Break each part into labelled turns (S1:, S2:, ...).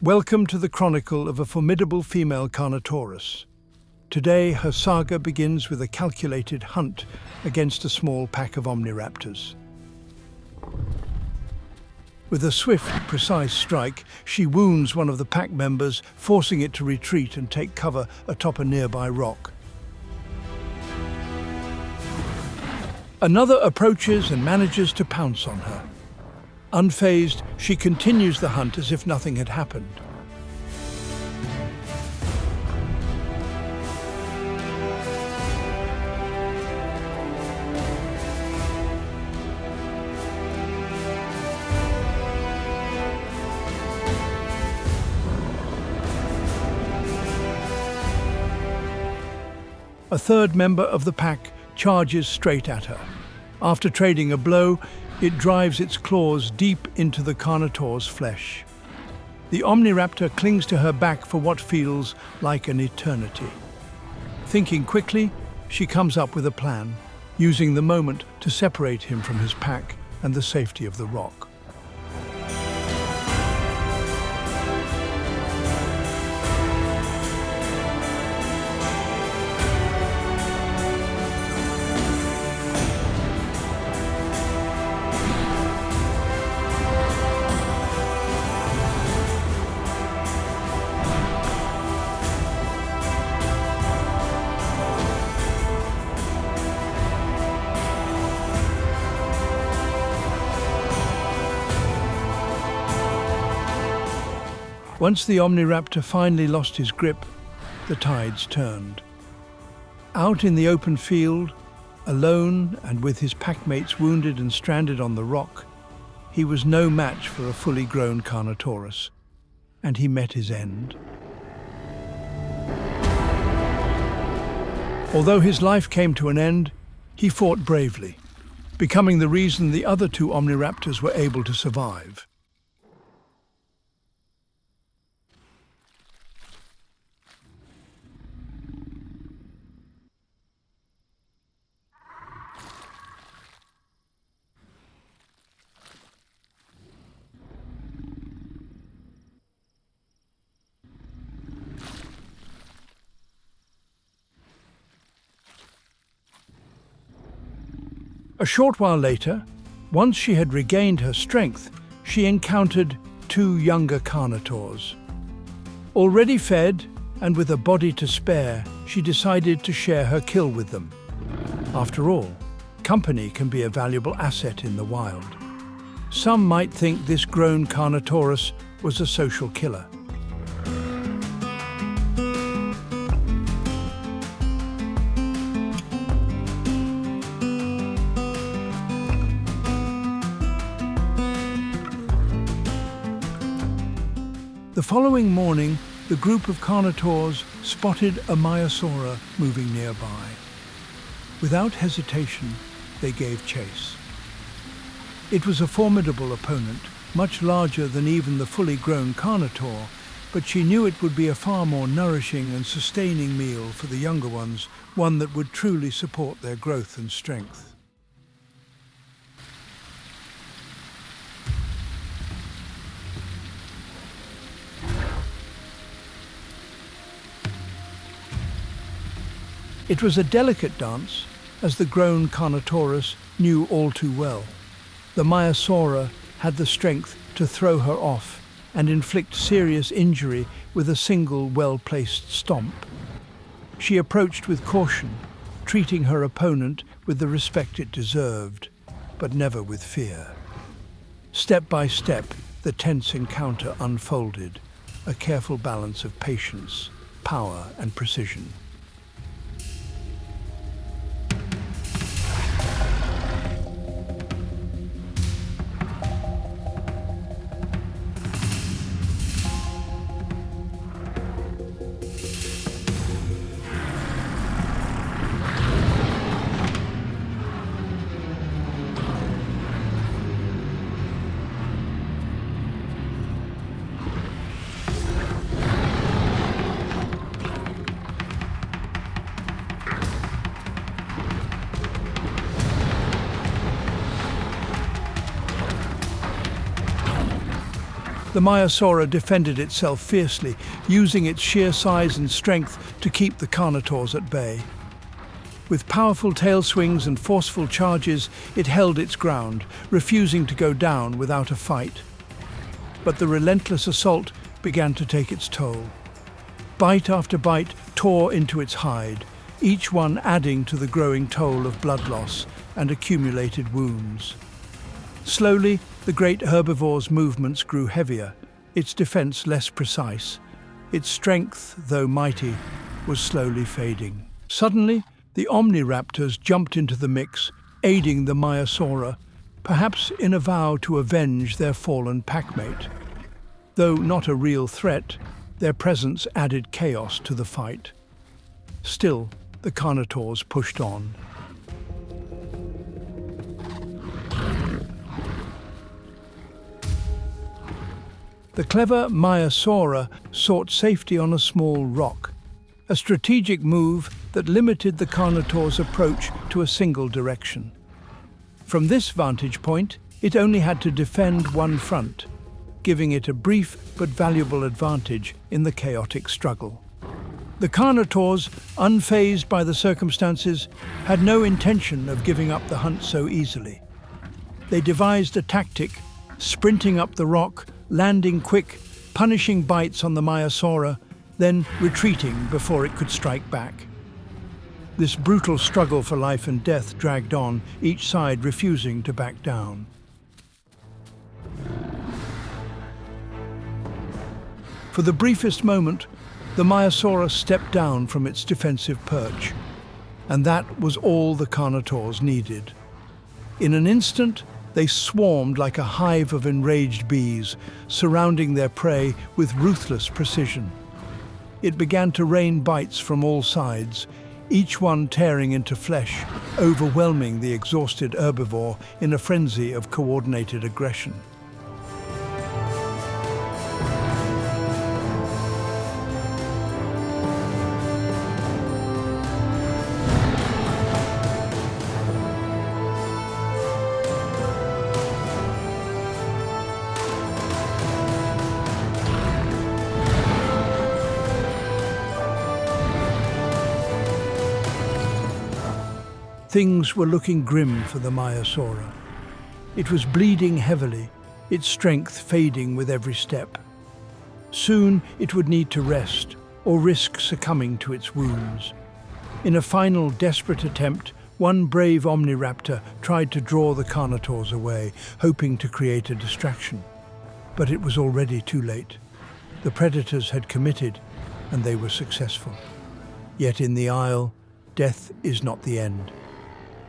S1: Welcome to the chronicle of a formidable female Carnotaurus. Today, her saga begins with a calculated hunt against a small pack of omniraptors. With a swift, precise strike, she wounds one of the pack members, forcing it to retreat and take cover atop a nearby rock. Another approaches and manages to pounce on her. Unfazed, she continues the hunt as if nothing had happened. A third member of the pack charges straight at her. After trading a blow, it drives its claws deep into the Carnotaur's flesh. The Omniraptor clings to her back for what feels like an eternity. Thinking quickly, she comes up with a plan, using the moment to separate him from his pack and the safety of the rock. Once the Omniraptor finally lost his grip, the tides turned. Out in the open field, alone and with his packmates wounded and stranded on the rock, he was no match for a fully grown Carnotaurus, and he met his end. Although his life came to an end, he fought bravely, becoming the reason the other two Omniraptors were able to survive. A short while later, once she had regained her strength, she encountered two younger Carnotaurs. Already fed and with a body to spare, she decided to share her kill with them. After all, company can be a valuable asset in the wild. Some might think this grown Carnotaurus was a social killer. The following morning, the group of Carnotaurs spotted a Maiasaura moving nearby. Without hesitation, they gave chase. It was a formidable opponent, much larger than even the fully grown Carnotaur, but she knew it would be a far more nourishing and sustaining meal for the younger ones, one that would truly support their growth and strength. It was a delicate dance, as the grown Carnotaurus knew all too well. The Maiasaura had the strength to throw her off and inflict serious injury with a single well-placed stomp. She approached with caution, treating her opponent with the respect it deserved, but never with fear. Step by step, the tense encounter unfolded, a careful balance of patience, power, and precision. The Maiasaura defended itself fiercely, using its sheer size and strength to keep the Carnotaurs at bay. With powerful tail swings and forceful charges, it held its ground, refusing to go down without a fight. But the relentless assault began to take its toll. Bite after bite tore into its hide, each one adding to the growing toll of blood loss and accumulated wounds. Slowly, the great herbivore's movements grew heavier, its defense less precise. Its strength, though mighty, was slowly fading. Suddenly, the Omniraptors jumped into the mix, aiding the Maiasaura, perhaps in a vow to avenge their fallen packmate. Though not a real threat, their presence added chaos to the fight. Still, the Carnotaurs pushed on. The clever Maiasaura sought safety on a small rock, a strategic move that limited the Carnotaur's approach to a single direction. From this vantage point, it only had to defend one front, giving it a brief but valuable advantage in the chaotic struggle. The Carnotaurs, unfazed by the circumstances, had no intention of giving up the hunt so easily. They devised a tactic, sprinting up the rock, landing quick, punishing bites on the Maiasaura, then retreating before it could strike back. This brutal struggle for life and death dragged on, each side refusing to back down. For the briefest moment, the Maiasaura stepped down from its defensive perch, and that was all the Carnotaurs needed. In an instant, they swarmed like a hive of enraged bees, surrounding their prey with ruthless precision. It began to rain bites from all sides, each one tearing into flesh, overwhelming the exhausted herbivore in a frenzy of coordinated aggression. Things were looking grim for the Maiasaura. It was bleeding heavily, its strength fading with every step. Soon it would need to rest or risk succumbing to its wounds. In a final desperate attempt, one brave Omniraptor tried to draw the Carnotaurs away, hoping to create a distraction. But it was already too late. The predators had committed, and they were successful. Yet in the Isle, death is not the end.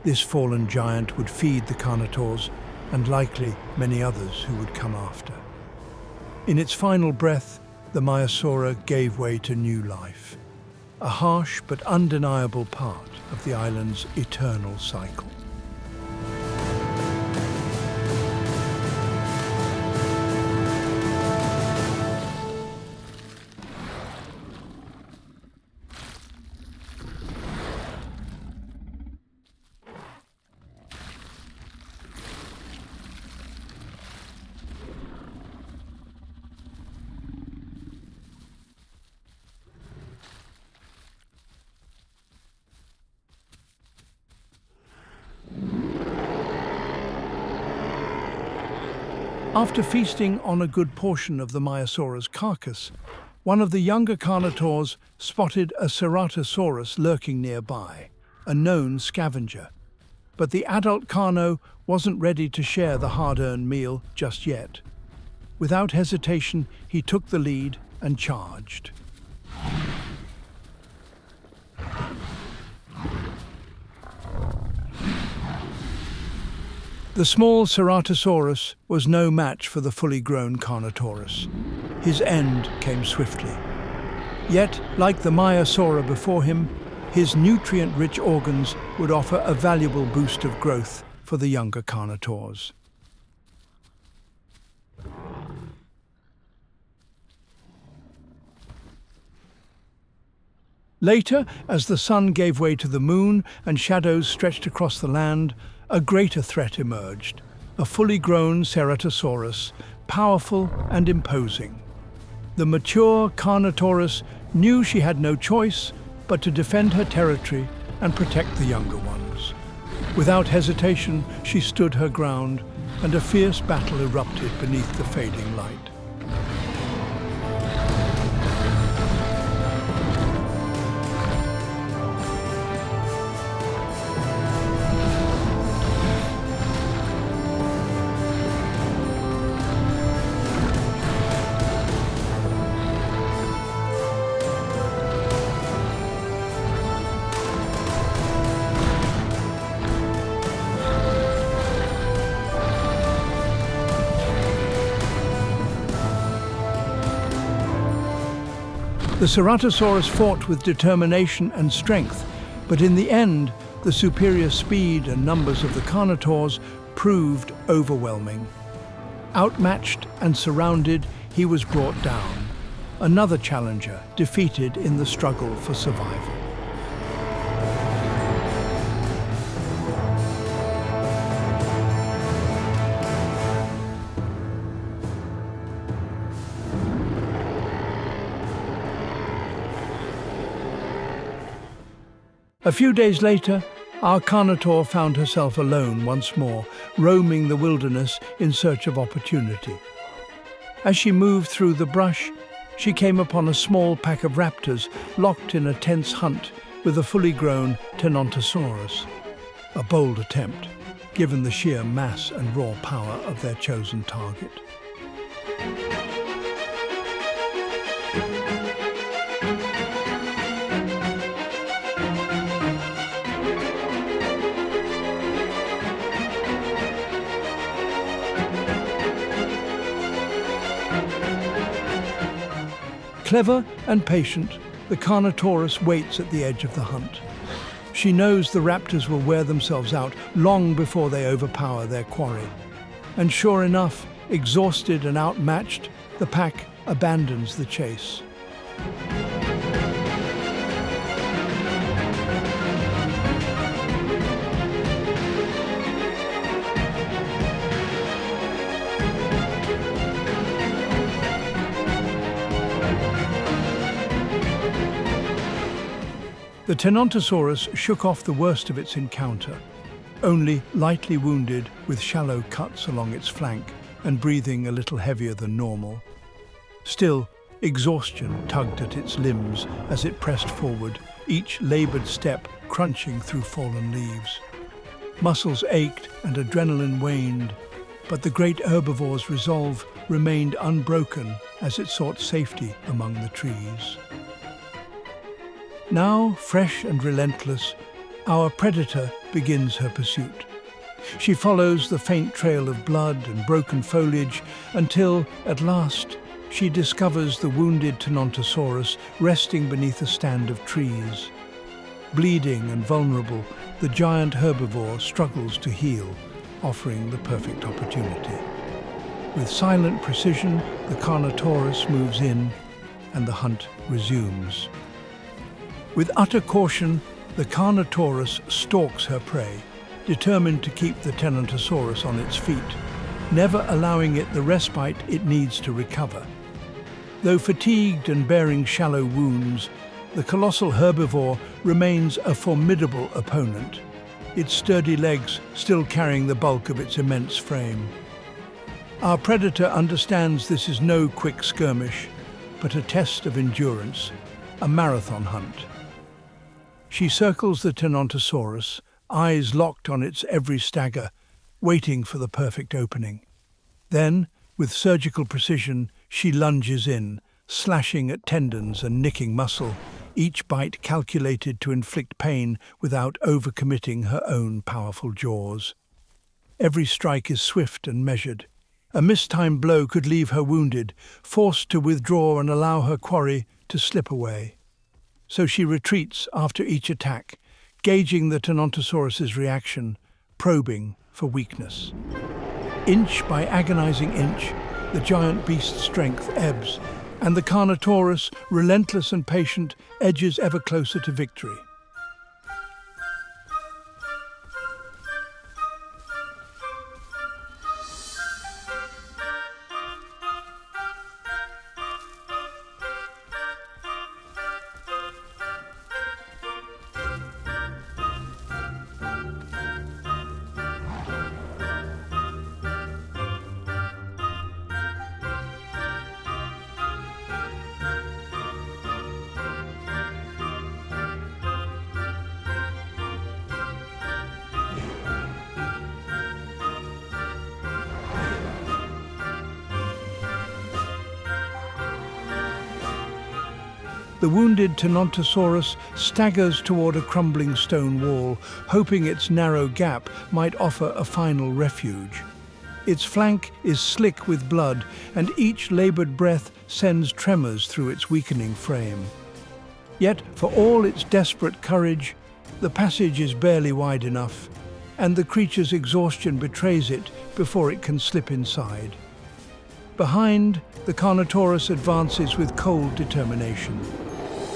S1: This fallen giant would feed the Carnotaurs, and likely many others who would come after. In its final breath, the Maiasaura gave way to new life, a harsh but undeniable part of the island's eternal cycle. After feasting on a good portion of the Maiasaura's carcass, one of the younger Carnotaurs spotted a Ceratosaurus lurking nearby, a known scavenger. But the adult Carno wasn't ready to share the hard-earned meal just yet. Without hesitation, he took the lead and charged. The small Ceratosaurus was no match for the fully grown Carnotaurus. His end came swiftly. Yet, like the Maiasaura before him, his nutrient-rich organs would offer a valuable boost of growth for the younger Carnotaurs. Later, as the sun gave way to the moon and shadows stretched across the land, a greater threat emerged, a fully grown Ceratosaurus, powerful and imposing. The mature Carnotaurus knew she had no choice but to defend her territory and protect the younger ones. Without hesitation, she stood her ground, and a fierce battle erupted beneath the fading light. The Ceratosaurus fought with determination and strength, but in the end, the superior speed and numbers of the Carnotaurs proved overwhelming. Outmatched and surrounded, he was brought down. Another challenger defeated in the struggle for survival. A few days later, our Carnotaur found herself alone once more, roaming the wilderness in search of opportunity. As she moved through the brush, she came upon a small pack of raptors locked in a tense hunt with a fully grown Tenontosaurus. A bold attempt, given the sheer mass and raw power of their chosen target. Clever and patient, the Carnotaurus waits at the edge of the hunt. She knows the raptors will wear themselves out long before they overpower their quarry. And sure enough, exhausted and outmatched, the pack abandons the chase. The Tenontosaurus shook off the worst of its encounter, only lightly wounded with shallow cuts along its flank and breathing a little heavier than normal. Still, exhaustion tugged at its limbs as it pressed forward, each labored step crunching through fallen leaves. Muscles ached and adrenaline waned, but the great herbivore's resolve remained unbroken as it sought safety among the trees. Now, fresh and relentless, our predator begins her pursuit. She follows the faint trail of blood and broken foliage until, at last, she discovers the wounded Tenontosaurus resting beneath a stand of trees. Bleeding and vulnerable, the giant herbivore struggles to heal, offering the perfect opportunity. With silent precision, the Carnotaurus moves in, and the hunt resumes. With utter caution, the Carnotaurus stalks her prey, determined to keep the Tenontosaurus on its feet, never allowing it the respite it needs to recover. Though fatigued and bearing shallow wounds, the colossal herbivore remains a formidable opponent, its sturdy legs still carrying the bulk of its immense frame. Our predator understands this is no quick skirmish, but a test of endurance, a marathon hunt. She circles the Tenontosaurus, eyes locked on its every stagger, waiting for the perfect opening. Then, with surgical precision, she lunges in, slashing at tendons and nicking muscle, each bite calculated to inflict pain without overcommitting her own powerful jaws. Every strike is swift and measured. A mistimed blow could leave her wounded, forced to withdraw and allow her quarry to slip away. So she retreats after each attack, gauging the Tenontosaurus's reaction, probing for weakness. Inch by agonizing inch, the giant beast's strength ebbs, and the Carnotaurus, relentless and patient, edges ever closer to victory. The wounded Tenontosaurus staggers toward a crumbling stone wall, hoping its narrow gap might offer a final refuge. Its flank is slick with blood, and each labored breath sends tremors through its weakening frame. Yet, for all its desperate courage, the passage is barely wide enough, and the creature's exhaustion betrays it before it can slip inside. Behind, the Carnotaurus advances with cold determination.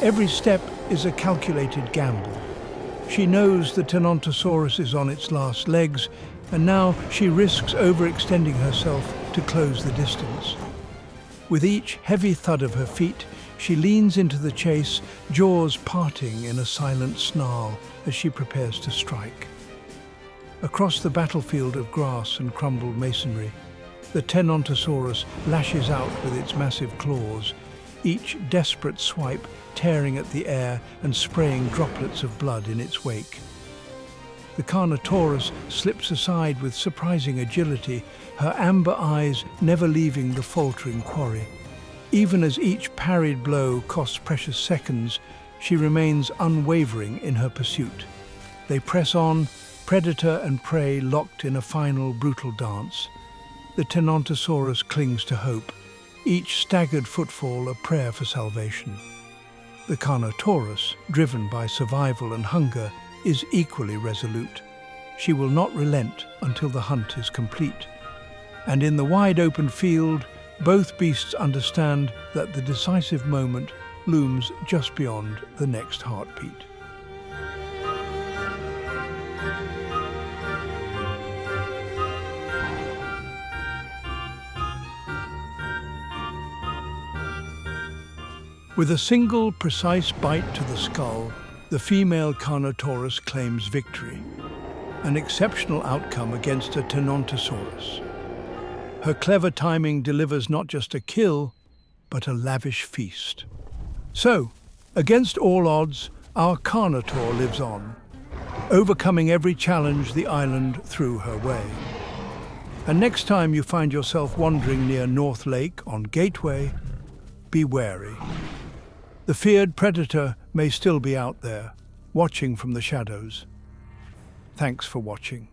S1: Every step is a calculated gamble. She knows the Tenontosaurus is on its last legs, and now she risks overextending herself to close the distance. With each heavy thud of her feet, she leans into the chase, jaws parting in a silent snarl as she prepares to strike. Across the battlefield of grass and crumbled masonry, the Tenontosaurus lashes out with its massive claws, each desperate swipe tearing at the air and spraying droplets of blood in its wake. The Carnotaurus slips aside with surprising agility, her amber eyes never leaving the faltering quarry. Even as each parried blow costs precious seconds, she remains unwavering in her pursuit. They press on, predator and prey locked in a final brutal dance. The Tenontosaurus clings to hope, each staggered footfall a prayer for salvation. The Carnotaurus, driven by survival and hunger, is equally resolute. She will not relent until the hunt is complete. And in the wide open field, both beasts understand that the decisive moment looms just beyond the next heartbeat. With a single precise bite to the skull, the female Carnotaurus claims victory, an exceptional outcome against a Tenontosaurus. Her clever timing delivers not just a kill, but a lavish feast. So, against all odds, our Carnotaur lives on, overcoming every challenge the island threw her way. And next time you find yourself wandering near Northlake on Gateway, be wary. The feared predator may still be out there, watching from the shadows. Thanks for watching.